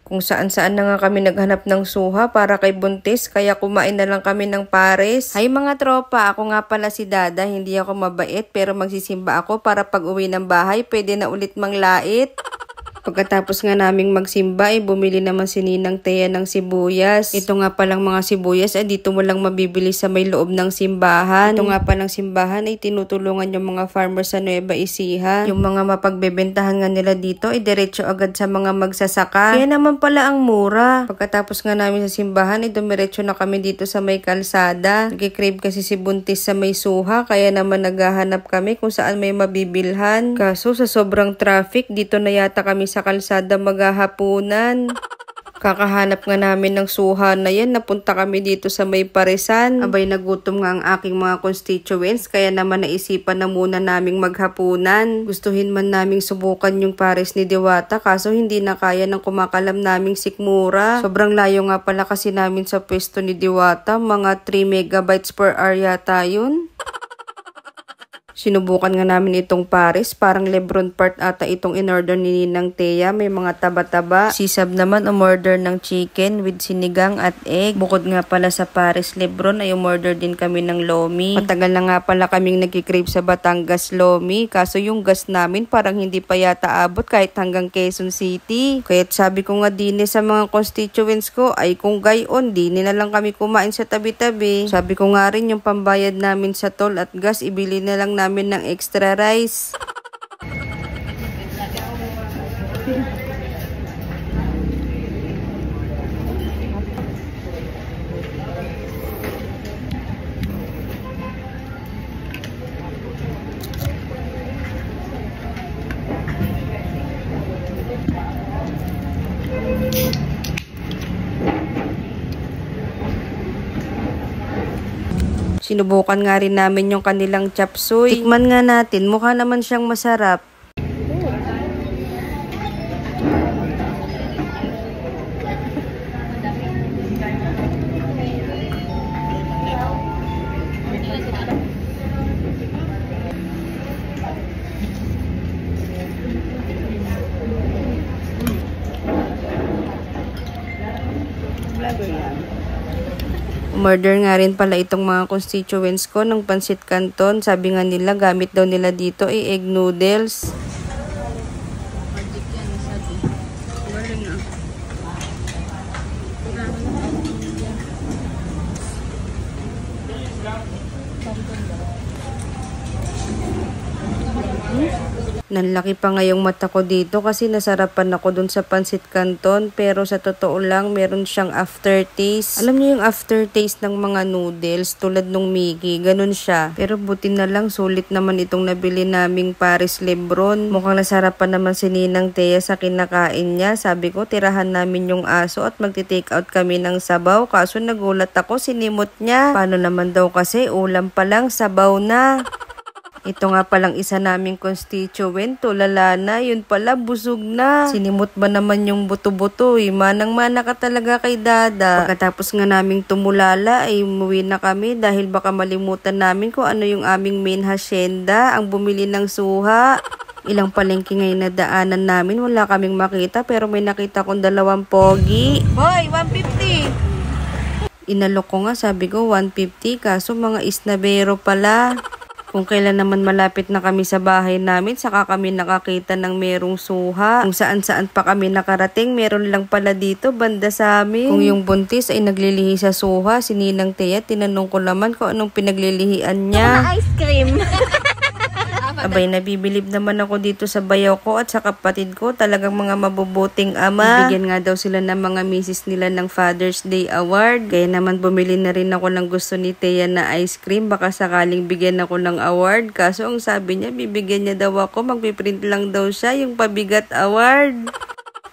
Kung saan-saan na nga kami naghanap ng suha para kay buntis, kaya kumain na lang kami ng pares. Ay mga tropa, ako nga pala si Dada, hindi ako mabait pero magsisimba ako para pag uwi ng bahay, pwede na ulit manglait. Pagkatapos nga naming magsimba, bumili naman si Ninang Thea ng sibuyas. Ito nga palang mga sibuyas, dito mo lang mabibili sa may loob ng simbahan. Ito nga palang simbahan ay tinutulungan yung mga farmers sa Nueva Ecija. Yung mga mapagbebentahan nga nila dito ay diretso agad sa mga magsasaka. Kaya naman pala ang mura. Pagkatapos nga namin sa simbahan, dumiretso na kami dito sa may kalsada. Nagkikrave kasi si buntis sa may suha, kaya naman naghahanap kami kung saan may mabibilhan. Kaso sa sobrang traffic, dito na yata kami sa kalsada maghahapunan. Kakahanap nga namin ng suha na yan, napunta kami dito sa may paresan. Abay, nagutom nga ang aking mga constituents, kaya naman naisipan na muna naming maghapunan. Gustuhin man naming subukan yung pares ni Diwata, kaso hindi na kaya ng kumakalam naming sikmura. Sobrang layo nga pala kasi namin sa pwesto ni Diwata, mga 3 megabytes per hour yata yun. Sinubukan nga namin itong pares, parang Lebron part ata itong in-order ni Ninang Thea, may mga taba-taba. Si Sab naman umorder ng chicken with sinigang at egg. Bukod nga pala sa pares Lebron ay umorder din kami ng lomi. Matagal na nga pala kaming nagkikrave sa Batangas lomi, kaso yung gas namin parang hindi pa yata abot kahit hanggang Quezon City. Kaya't sabi ko nga din sa mga constituents ko, ay kung gayon, din na lang kami kumain sa tabi-tabi. Sabi ko nga rin yung pambayad namin sa toll at gas, ibili na lang namin ng extra rice. Sinubukan nga rin namin yung kanilang chop suey. Tikman nga natin, mukha naman siyang masarap. Murder nga rin pala itong mga constituents ko ng pansit canton. Sabi nga nila, gamit daw nila dito ay egg noodles. Nanlaki pa nga yung mata ko dito kasi nasarapan ako dun sa pansit canton, pero sa totoo lang meron siyang aftertaste. Alam niyo yung aftertaste ng mga noodles tulad nung Mickey, ganun siya. Pero buti na lang, sulit naman itong nabili naming Paris Lebron. Mukhang nasarapan naman si Ninang Thea sa kinakain niya. Sabi ko, tirahan namin yung aso at magti-take out kami ng sabaw, kaso nagulat ako, sinimot niya. Paano naman daw kasi, ulam pa lang, sabaw na. Ito nga palang isa naming constituent, tulala na, yun pala busog na. Sinimot ba naman yung buto-buto, manang-mana ka talaga kay Dada. Pagkatapos nga naming tumulala ay umuwi na kami dahil baka malimutan namin kung ano yung aming main hacienda, ang bumili ng suha. Ilang palengke ngayon na daanan namin, wala kaming makita, pero may nakita kong 2 pogi. Boy, 150! Inalok ko nga, sabi ko 150, kaso mga isnabero pala. Kung kailan naman malapit na kami sa bahay namin, saka kami nakakita ng merong suha. Kung saan-saan pa kami nakarating, meron lang pala dito, banda sa amin. Kung yung buntis ay naglilihi sa suha, si Ninang Thea, tinanong ko naman kung anong pinaglilihian niya. Ice cream. Abay, nabibilib naman ako dito sa bayaw ko at sa kapatid ko. Talagang mga mabubuting ama. Bigyan nga daw sila ng mga misis nila ng Father's Day Award. Kaya naman bumili na rin ako ng gusto ni Thea na ice cream. Baka sakaling bigyan ako ng award. Kaso ang sabi niya, bibigyan niya daw ako. Magpiprint lang daw siya yung pabigat award.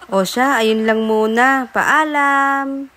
O siya, ayun lang muna. Paalam!